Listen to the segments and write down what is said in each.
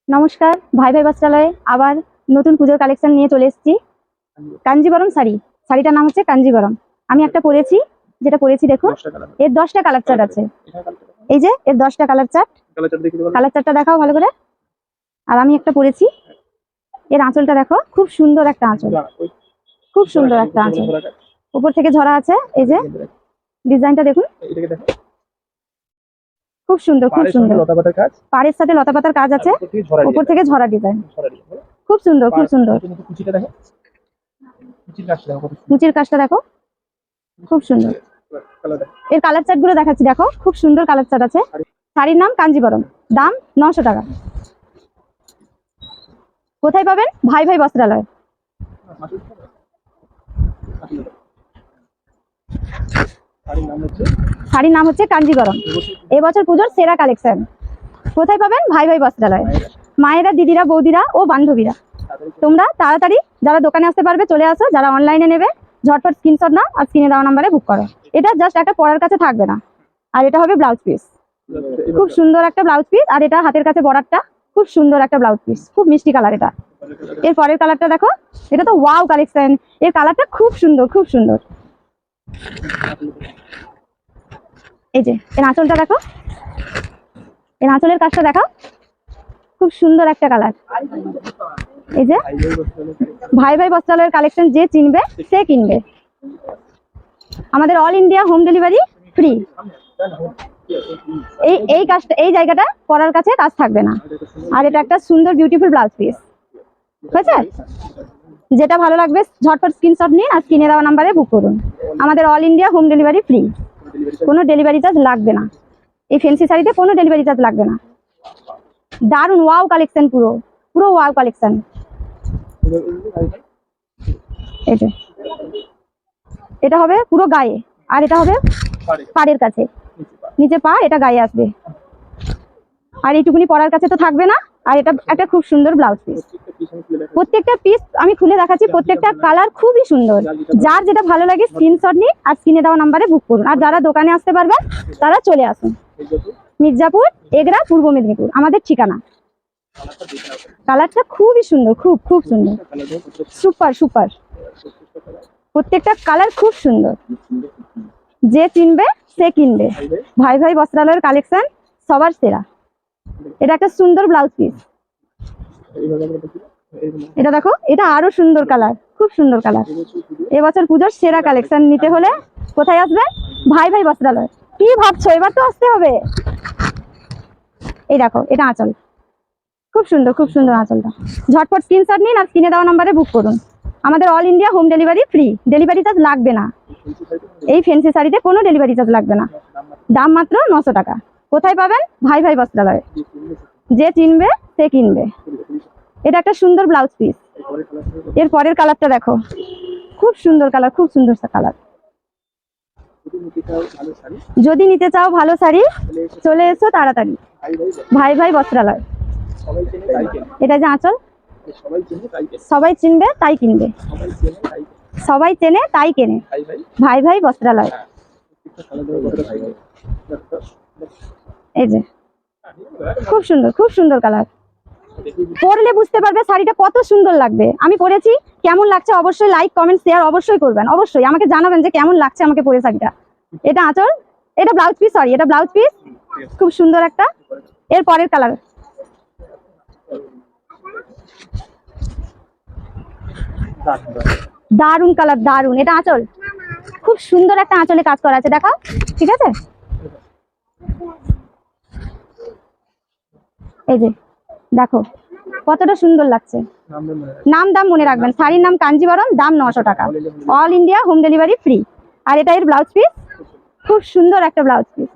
নমস্কার, ভাই ভাই বস্ত্রালয়ে আবার নতুন পুজোর কালেকশন নিয়ে চলে এসেছি। কাঞ্জিবরম শাড়িটার নাম হচ্ছে কাঞ্জিবরম। আমি একটা পরেছি, যেটা পরেছি দেখুন, এর 10টা কালার চার্ট আছে। এই যে এর 10টা কালার চার্ট, কালার চার্টটা দেখাও ভালো করে। আর আমি একটা পরেছি, এর আঁচলটা দেখো, খুব সুন্দর একটা আঁচল, খুব সুন্দর একটা আঁচল, উপর থেকে ঝরা আছে। এই যে ডিজাইনটা দেখুন, খুব সুন্দর, খুব সুন্দর। পাড়ের সাথে লতা পাতার কাজ আছে, উপর থেকে ঝরা ডিজাইন, খুব সুন্দর, খুব সুন্দর। কুচির কাজটা দেখো, খুব সুন্দর। এর কালার চার্ট গুলো দেখাচ্ছি, দেখো খুব সুন্দর কালার চার্ট আছে। শাড়ির নাম কাঞ্জিবরম, দাম 900 টাকা। কোথায় পাবেন? ভাই ভাই বস্ত্রালয়। শাড়ির নাম হচ্ছে কাঞ্জিবরম, এবছর পুজোর সেরা কালেকশন। কোথায় পাবেন? ভাই ভাই বস্ত্রালয়। মায়েরা, দিদিরা, বৌদিরা ও বান্ধবীরা, তোমরা তাড়াতাড়ি যারা দোকানে আসতে পারবে চলে আসো, যারা অনলাইনে নেবে ঝটপট স্ক্রিনশট নাও আর স্ক্রিনে দেওয়া নাম্বারে বুক করো। এটা জাস্ট একটা পরার কাছে থাকবে না, আর এটা হবে ব্লাউজ পিস, খুব সুন্দর একটা ব্লাউজ পিস। আর এটা হাতের কাছে বর্ডারটা খুব সুন্দর একটা ব্লাউজ পিস, খুব মিষ্টি কালার এটা। এর পরের কালারটা দেখো, এটা তো ওয়াও কালেকশন, এর কালারটা খুব সুন্দর, খুব সুন্দর। এই যে এর আঁচলটা দেখো, এর আঁচলের কাজটা দেখো, খুব সুন্দর একটা কালার। এই যে ভাই ভাই বস্ত্রালয়ের কালেকশন যে চিনবে সে কিনবে। আমাদের all India home delivery free. এই কাজটা, এই জায়গাটা পরার কাছে কাজ থাকবে না। আর এটা একটা সুন্দর বিউটিফুল ব্লাউজ পিস, ঠিক আছে? যেটা ভালো লাগবে ঝটপট স্ক্রিনশট নিন আর স্ক্রিনে দেওয়া নাম্বারে বুক করুন। আমাদের all India home delivery free, কোনো ডেলিভারি চার্জ লাগবে না। এই ফ্যান্সি শাড়িতে কোনো ডেলিভারি চার্জ লাগবে না। দারুন ওয়াও কালেকশন, পুরো পুরো ওয়াও কালেকশন। এই যে এটা হবে পুরো গায়ে, আর এটা হবে পাড়ের কাছে, নিচে পা, এটা গায়ে আসবে। আর এইটুকুনি পরার কাছে তো থাকবে না। আর এটা একটা খুব সুন্দর ব্লাউজ পিস, প্রত্যেকটা পিস আমি খুলে দেখাচ্ছি, প্রত্যেকটা কালার খুবই সুন্দর। যার যেটা ভালো লাগে স্ক্রিনশট নিন আর স্ক্রিনে দেওয়া নাম্বারে বুক করুন। আর যারা দোকানে আসতে পারবেন তারা চলে আসুন। মির্জাপুর, এগরা, পূর্ব মেদিনীপুর আমাদের ঠিকানা। কালারটা খুবই সুন্দর, খুব খুব সুন্দর, সুপার সুপার। প্রত্যেকটা কালার খুব সুন্দর, যে চিনবে সে কিনবে। ভাই ভাই বস্ত্রালয়ের কালেকশন সবার সেরা। এটা একটা সুন্দর ব্লাউজ পিস। এটা দেখো, এটা আরো সুন্দর কালার, খুব সুন্দর কালার। এবছর পুজোর সেরা কালেকশন নিতে হলে কোথায় আসবে? ভাই ভাই বস্ত্রালয়। কি ভাবছো, এবার তো আসতে হবে। এই দেখো, এটা আঁচল, খুব সুন্দর, খুব সুন্দর আঁচলটা। ঝটপট স্ক্রিনশট নিন আর স্ক্রিনে দেওয়া নাম্বারে বুক করুন। আমাদের all India home delivery free, delivery charge লাগবে না। এই ফ্যান্সি শাড়িতে কোনো ডেলিভারি চার্জ লাগবে না, দাম মাত্র 900 টাকা। কোথায় পাবেন? ভাই ভাই বস্ত্রালয়। যে চিনবে সে কিনবে। এটা একটা সুন্দর ব্লাউজ পিস। এর পরের কালারটা দেখো, খুব সুন্দর কালার, খুব সুন্দর কালার। যদি নিতে চাও ভালো শাড়ি চলে এসো তাড়াতাড়ি, ভাই ভাই বস্ত্রালয়। এটা যে আঁচল, সবাই চিনবে তাই কিনবে, সবাই চেনে তাই কেনে। ভাই ভাই বস্ত্রালয়। এই যে খুব সুন্দর, খুব সুন্দর কালার। পরলে বুঝতে পারবে শাড়িটা কত সুন্দর লাগবে। আমি পরেছি, কেমন লাগছে অবশ্যই লাইক কমেন্ট শেয়ার অবশ্যই করবেন। অবশ্যই আমাকে জানাবেন যে কেমন লাগছে আমাকে পরে শাড়িটা। এটা আঁচল, এটা ব্লাউজ পিস, সরি এটা ব্লাউজ পিস, খুব সুন্দর একটা। এর পরের কালার, দারুন কালার, দারুন। এটা আঁচল, খুব সুন্দর একটা আঁচলে কাজ করা আছে, দেখাও, ঠিক আছে? এই যে দেখো কতটা সুন্দর লাগছে। নাম দাম মনে রাখবেন, শাড়ির নাম কাঞ্জিবরম, দাম 900 টাকা, all India home delivery free. আর এটা এর ব্লাউজ পিস, খুব সুন্দর একটা ব্লাউজ পিস।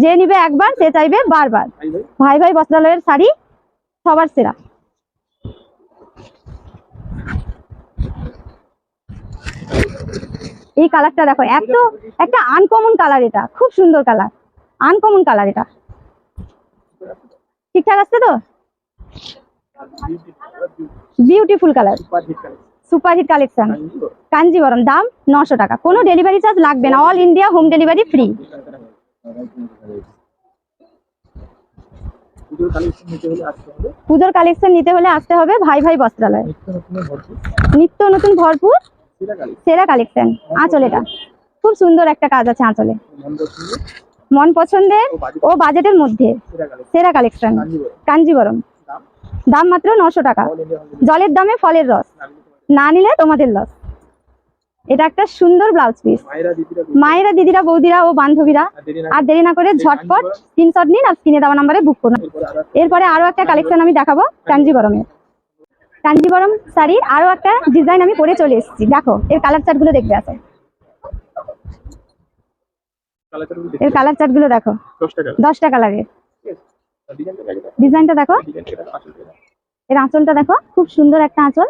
যে নিবে একবার সে চাইবে বারবার। ভাই ভাই বস্ত্রালয়ের শাড়ি সবার সেরা। এই কালারটা দেখো, এত একটা আনকমন কালার, এটা খুব সুন্দর কালার, আনকমন কালার। এটা ঠিকঠাক আসছে তো? Beautiful colour, super hit collection. Kanjivaram, দাম 900 টাকা, কোনো ডেলিভারি চার্জ লাগবে না, all India home delivery free. পুজোর কালেকশন নিতে হলে আসতে হবে ভাই ভাই বস্ত্রালয়। নিত্য নতুন ভরপুর সেরা কালেকশন। আঁচল এটা খুব সুন্দর একটা কাজ আছে আঁচলে, মন পছন্দের ও বাজেটের মধ্যে সেরা কালেকশন। কাঞ্জিবরম, দাম মাত্র 900 টাকা। জলের দামে ফলের রস, না নিলে তোমাদের লস। এটা একটা সুন্দর ব্লাউজ পিস। মায়েরা, দিদিরা, বৌদিরা ও বান্ধবীরা আর দেরি না করে ঝটপট স্ক্রিনশট নিন আর স্ক্রিনে দেওয়া নাম্বারে বুক করুন। এরপরে আরো একটা কালেকশন আমি দেখাবো কাঞ্জিবরমের। কাঞ্জিবরম শাড়ির আরো একটা ডিজাইন আমি পরে চলে এসেছি। দেখো এর কালার চার্ট গুলো দেখবে আছে, এর কালার চার্ট গুলো দেখো, 10টা কালারের। ডিজাইনটা দেখো, এর আঁচলটা দেখো, খুব সুন্দর একটা আঁচল।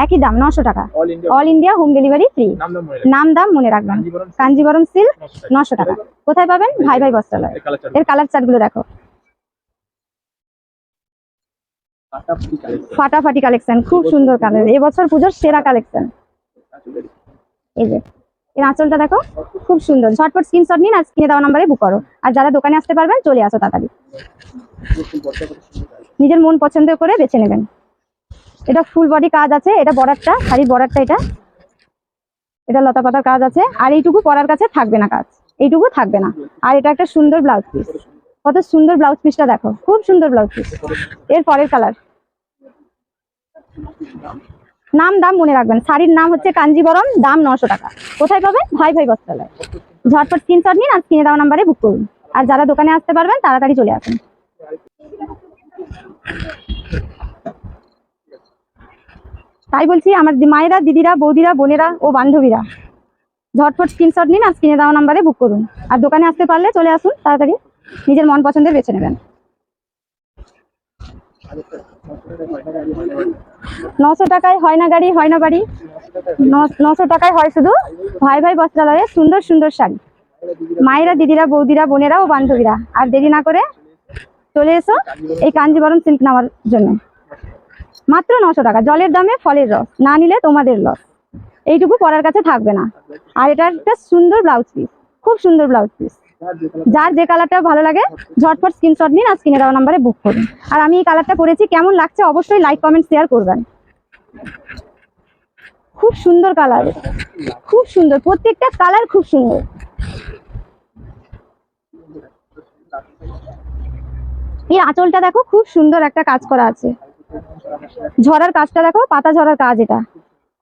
একই দাম 900 টাকা। All India home delivery free. নাম দাম মনে রাখবেন, কাঞ্জিবরম সিল্ক 900 টাকা। কোথায় পাবেন? ভাই ভাই বস্ত্রালয়। এর কালার চার্ট গুলো দেখো, ফাটাফাটি কালেকশন, খুব সুন্দর কালার, এবছর পুজোর সেরা কালেকশন। এই যে এর আঁচলটা দেখো, খুব সুন্দর। ঝটপট স্ক্রিনশট নিন আর স্ক্রিনে দেওয়া নাম্বারে বুক করো। আর যারা দোকানে আসতে পারবেন চলে আসো তাড়াতাড়ি, নিজের মন পছন্দ করে বেছে নেবেন। এটা ফুল বডি কাজ আছে, এটা বর্ডারটা, শাড়ির বর্ডারটা এটা, এটা লতা পাতার কাজ আছে। আর এইটুকু পরার কাছে থাকবে না কাজ, এইটুকু থাকবে না। আর এটা একটা সুন্দর ব্লাউজ পিস, কত সুন্দর ব্লাউজ পিসটা দেখো, খুব সুন্দর ব্লাউজ পিস। এর পরের কালার, নাম দাম মনে রাখবেন, শাড়ির নাম হচ্ছে কাঞ্জিবরম, দাম 900 টাকা। কোথায় পাবেন? ভাই ভাই বস্ত্রালয়। ঝটপট স্ক্রিনশট নিন আর স্ক্রিনে দেওয়া নাম্বারে বুক করুন। আর যারা দোকানে আসতে পারবেন তাড়াতাড়ি চলে আসুন। তাই বলছি আমার মায়েরা, দিদিরা, বৌদিরা, বোনেরা ও বান্ধবীরা, ঝটপট স্ক্রিনশট নিন আর স্ক্রিনে দেওয়া নাম্বারে বুক করুন। আর দোকানে আসতে পারলে চলে আসুন তাড়াতাড়ি, নিজের মন পছন্দের বেছে নেবেন। 900 টাকায় হয় না গাড়ি, হয় না বাড়ি। 900 টাকায় হয় শুধু ভাই ভাই বস্ত্রালয়ে সুন্দর সুন্দর শাড়ি। মায়েরা, দিদিরা, বৌদিরা, বোনেরা ও বান্ধবীরা, আর দেরি না করে চলে এসো এই কাঞ্জিবরম সিল্ক নেওয়ার জন্য। মাত্র 900 টাকা। জলের দামে ফলের রস, না নিলে তোমাদের লস। এইটুকু পরার কাছে থাকবে না। আর এটা একটা সুন্দর ব্লাউজ পিস, খুব সুন্দর ব্লাউজ পিস। যার যে কালারটা ভালো লাগে ঝটপট স্ক্রিনশট নিন আর স্ক্রিনে দেওয়া নাম্বারে বুক করুন। আর আমি এই কালারটা পরেছি, কেমন লাগছে অবশ্যই লাইক কমেন্ট শেয়ার করবেন। খুব সুন্দর কালার, খুব সুন্দর, প্রত্যেকটা কালার খুব সুন্দর। এই আঁচলটা দেখো, খুব সুন্দর একটা কাজ করা আছে। ঝরার কাজটা দেখো, পাতা ঝরার কাজ, এটা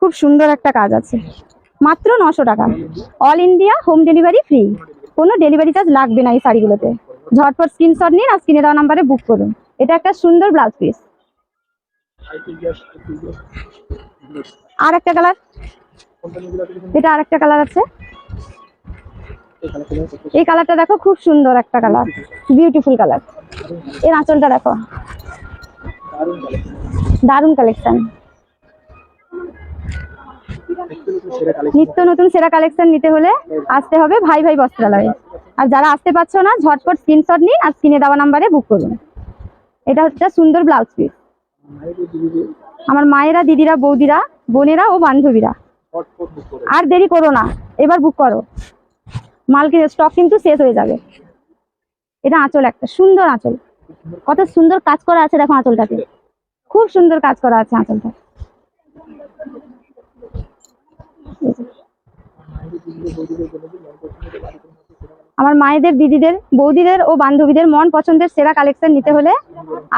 খুব সুন্দর একটা কাজ আছে। মাত্র 900 টাকা। All India home delivery free, কোনো ডেলিভারি চার্জ লাগবে না এই শাড়িগুলোতে। ঝটপট স্ক্রিনশট নিন আর স্ক্রিনে দেওয়া নাম্বারে বুক করুন। এটা একটা সুন্দর ব্লাউজ পিস। আর একটা কালার, এটা আর একটা কালার আছে। এই কালারটা দেখো, খুব সুন্দর একটা কালার, বিউটিফুল কালার। এর আঁচলটা দেখো, দারুণ কালেকশন। নিত্য নতুন সেরা কালেকশন নিতে হলে আসতে হবে ভাই ভাই বস্ত্রালয়ে। আর যারা আসতে পারছো না ঝটপট স্ক্রিনশট নিন আর স্ক্রিনে দেওয়া নাম্বারে বুক করুন। এটা হচ্ছে সুন্দর ব্লাউজ পিস। আমার মায়েরা, দিদিরা, বৌদিরা, বোনেরা ও বান্ধবীরা, আর দেরি করো না, এবার বুক করো, মাল স্টক কিন্তু শেষ হয়ে যাবে। এটা আঁচল, একটা সুন্দর আঁচল, কত সুন্দর কাজ করা আছে দেখো আঁচলটাতে, খুব সুন্দর কাজ করা আছে আঁচলটা। আমার মায়েদের, দিদিদের, বৌদিদের ও বান্ধবীদের মন পছন্দের সেরা কালেকশন নিতে হলে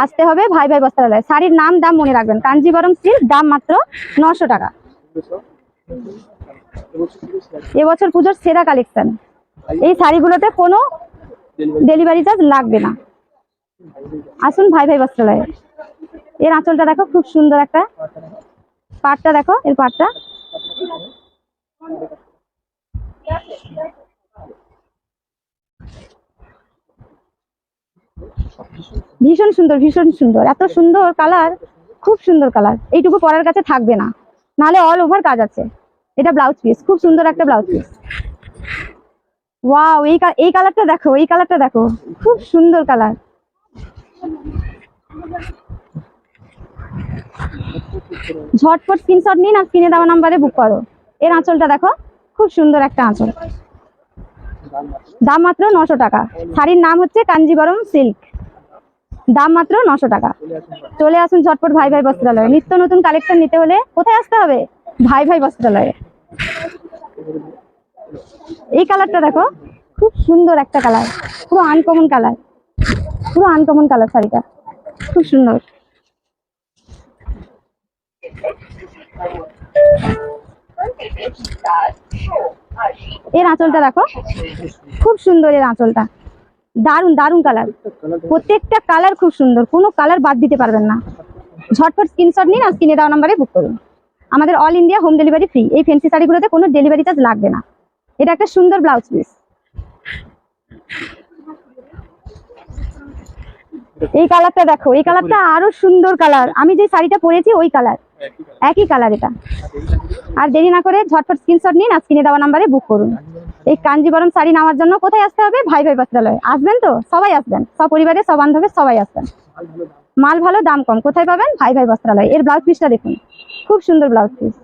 আসতে হবে ভাই ভাই বস্ত্রালয়। শাড়ির নাম দাম মনে রাখবেন, কাঞ্জিবরম সিল্ক, দাম মাত্র 900 টাকা। এবছর পুজোর সেরা কালেকশন। এই শাড়িগুলোতে কোনো ডেলিভারি চার্জ লাগবে না। আসুন ভাই ভাই বস্ত্রালয়ে। এর আঁচলটা দেখো, খুব সুন্দর একটা, পাটটা দেখো, এর পাটটা ভীষণ সুন্দর, ভীষণ সুন্দর, এত সুন্দর কালার, খুব সুন্দর কালার। এইটুকু পরার কাছে থাকবে না, নাহলে অল ওভার কাজ আছে। এটা ব্লাউজ পিস, খুব সুন্দর একটা ব্লাউজ পিস। ওয়াও, এই কালারটা দেখো, এই কালারটা দেখো, খুব সুন্দর কালার। ঝটপট স্ক্রিনশট নিন আর স্ক্রিনে দেওয়া নাম্বারে বুক করো। এর আঁচলটা দেখো, খুব সুন্দর একটা আঁচল। দাম মাত্র 900 টাকা। শাড়ির নাম হচ্ছে কাঞ্জিবরম সিল্ক, দাম মাত্র 900 টাকা। চলে আসুন ঝটপট ভাই ভাই বস্ত্রালয়ে। নিত্য নতুন কালেকশন নিতে হলে কোথায় আসতে হবে? ভাই ভাই বস্ত্রালয়ে। এই কালারটা দেখো, খুব সুন্দর একটা কালার, পুরো আনকমন কালার, পুরো আনকমন কালার। শাড়িটা খুব সুন্দর। এর আঁচলটা দেখো, খুব সুন্দর এর আঁচলটা, দারুন দারুন কালার। প্রত্যেকটা কালার খুব সুন্দর, কোনো কালার বাদ দিতে পারবেন না। ঝটপট স্ক্রিনশট নিন আর স্ক্রিনে দেওয়া নাম্বারে বুক করুন। আমাদের all India home delivery free. এই ফ্যান্সি শাড়িগুলোতে কোনো ডেলিভারি চার্জ লাগবে না। এটা একটা সুন্দর ব্লাউজ পিস। এই কালারটা দেখো, এই কালারটা আরো সুন্দর কালার। আমি যে শাড়িটা পরেছি ওই কালার, একই কালার এটা। আর দেরি না করে ঝটপট স্ক্রিনশট নিন আর স্ক্রিনে দেওয়া নাম্বারে বুক করুন। এই কাঞ্জিবরম শাড়ি নেওয়ার জন্য কোথায় আসতে হবে? ভাই ভাই বস্ত্রালয়ে। আসবেন তো? সবাই আসবেন, সপরিবারে সব বান্ধবে সবাই আসবেন। মাল ভালো, দাম কম, কোথায় পাবেন? ভাই ভাই বস্ত্রালয়। এর ব্লাউজ পিসটা দেখুন, খুব সুন্দর ব্লাউজ পিস।